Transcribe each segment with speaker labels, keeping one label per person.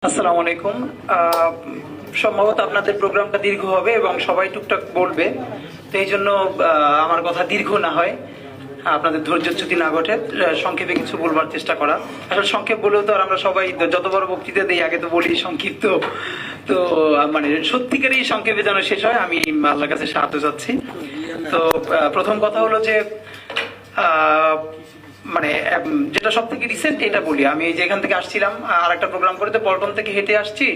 Speaker 1: আসসালামু আলাইকুম। সম্ভবত আপনাদের প্রোগ্রামটা দীর্ঘ হবে এবং সবাই টুকটাক বলবে, তো এই জন্য আমার কথা দীর্ঘ না হয়, আপনাদের ধৈর্যচ্যুতি না ঘটে, সংক্ষেপে কিছু বলবার চেষ্টা করা। আসলে সংক্ষেপ বলেও তো আর আমরা সবাই যত বড় বক্তৃতা দিই আগে তো বলি সংক্ষিপ্ত, তো মানে সত্যিকারই সংক্ষেপে যেন শেষ হয়, আমি আল্লাহর কাছে সাহায্য চাচ্ছি। তো প্রথম কথা হলো যে মানে যেটা সব থেকে রিসেন্ট এটা বলি, আমি যে এখান থেকে আসছিলাম আর একটা প্রোগ্রাম করে তো পল্টন থেকে হেঁটে আসছি,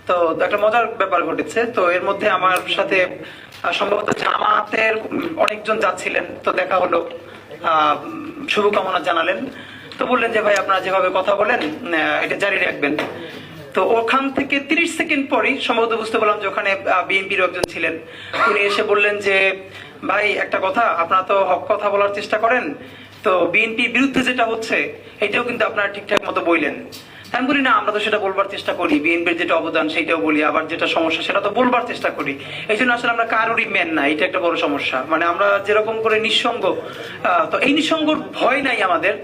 Speaker 1: তো একটা মজার ব্যাপার ঘটেছে। তো এর মধ্যে আমার সাথে সম্ভবত জামাতের অনেকজন যাচ্ছিলেন, তো দেখা হলো, শুভকামনা জানালেন, তো বললেন যে ভাই আপনারা যেভাবে কথা বলেন এটা জারি রাখবেন। তো ওখান থেকে 30 সেকেন্ড পরেই সম্ভবত বুঝতে পারলাম যে ওখানে বিএনপির একজন ছিলেন, উনি এসে বললেন যে ভাই একটা কথা, আপনারা তো হক কথা বলার চেষ্টা করেন, তো বিএনপির বিরুদ্ধে যেটা হচ্ছে এটাও কিন্তু আপনারা ঠিকঠাক মতো বললেন। আমি বলি না, আমরা তো সেটা বলবার চেষ্টা করি, বিএনপির যেটা অবদান সেটাও বলি, আবার যেটা সমস্যা সেটা তো বলবার চেষ্টা করি। এই জন্য আসলে আমরা কারোরই মেন না, এটা একটা বড় সমস্যা। মানে আমরা যেরকম করে নিঃসঙ্গ, তো এই নিঃসঙ্গর ভয় নাই আমাদের।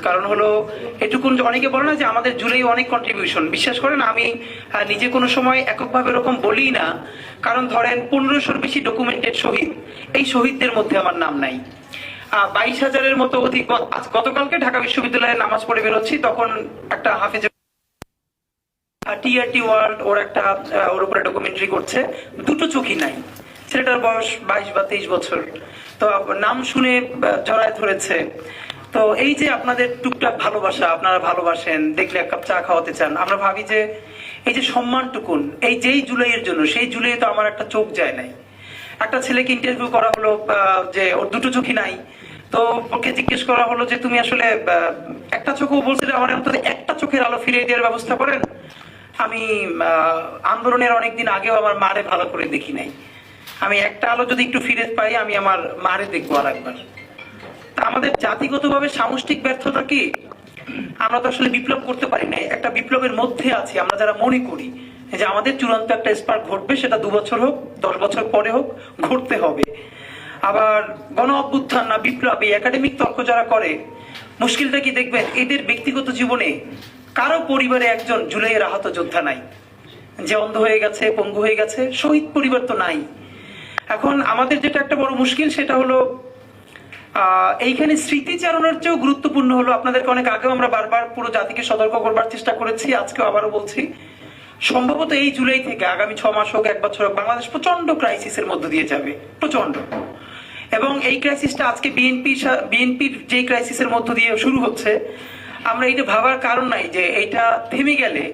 Speaker 1: কারণ হলো এটুকুন, অনেকে বলে না যে আমাদের জুড়েই অনেক কন্ট্রিবিউশন, বিশ্বাস করেন আমি নিজে কোনো সময় এককভাবে এরকম বলি না, কারণ ধরেন 1500-র বেশি ডকুমেন্টেড শহীদ, এই শহীদদের মধ্যে আমার নাম নাই। 22,000-এর মতো অধিক। গতকালকে ঢাকা বিশ্ববিদ্যালয়ে নামাজ পড়ে বেরোচ্ছি, তখন একটা হাফেজ টিআরটি ওয়ার্ল্ড ওর একটা ওর উপরে ডকুমেন্টারি করছে, দুটো চোখই নাই, ছেলেটার বয়স 22 বা 23 বছর, তো নাম শুনে জড়ায় ধরেছে। তো এই যে আপনাদের টুকটাক ভালোবাসা, আপনারা ভালোবাসেন, দেখলে এক কাপ চা খাওয়াতে চান, আমরা ভাবি যে এই যে সম্মানটুকুন এই যেই জুলাইয়ের জন্য, সেই জুলাই তো আমার একটা চোখ যায় নাই। একটা ছেলেকে ইন্টারভিউ করা হলো যে ওর দুটো চোখই নাই, তো ওকে জিজ্ঞেস করা হলো যে তুমি আসলে একটা চোখও বলছিলে, আমার অন্তত একটা চোখের আলো ফিরিয়ে দেওয়ার ব্যবস্থা করেন। আমি আন্দোলনের অনেকদিন আগেও আমার মারে ভালো করে দেখি নাই, আমি একটা আলো যদি একটু ফিরে পাই আমি আমার মারে দেখবো আর একবার। আমাদের জাতিগতভাবে সামষ্টিক ব্যর্থতা কি, আমরা তো আসলে বিপ্লব করতে পারি না, একটা বিপ্লবের মধ্যে আছি আমরা যারা মনে করি যে আমাদের চূড়ান্ত একটা স্পার্ক ঘটবে, সেটা 2 বছর হোক 10 বছর পরে হোক ঘটতে হবে। আবার গণ অভ্যুত্থান না বিপ্লব, এই একাডেমিক তর্ক যারা করে, মুশকিলটা কি দেখবেন এদের ব্যক্তিগত জীবনে কারো পরিবারে একজন জুলাইয়ের আহত যোদ্ধা নাই, যে অন্ধ হয়ে গেছে, পঙ্গু হয়ে গেছে, শহীদ পরিবার তো নাই। এখন আমাদের যেটা একটা বড় মুশকিল সেটা হলো এইখানে স্মৃতিচারণের চেয়েও গুরুত্বপূর্ণ হলো, আপনাদেরকে অনেক আগেও আমরা বারবার পুরো জাতিকে সতর্ক করবার চেষ্টা করেছি, আজকেও আবারও বলছি, সম্ভবত এই জুলাই থেকে আগামী 6 মাস হোক 1 বছর হোক, বাংলাদেশ প্রচন্ড ক্রাইসিসের মধ্য দিয়ে যাবে, প্রচন্ড। এবং এই ক্রাইসিসটা আজকে বিএনপির যে ক্রাইসিসের মধ্য দিয়ে শুরু হচ্ছে, আমরা এইটা ভাবার কারণ নাই যে এইটা থেমে গেলে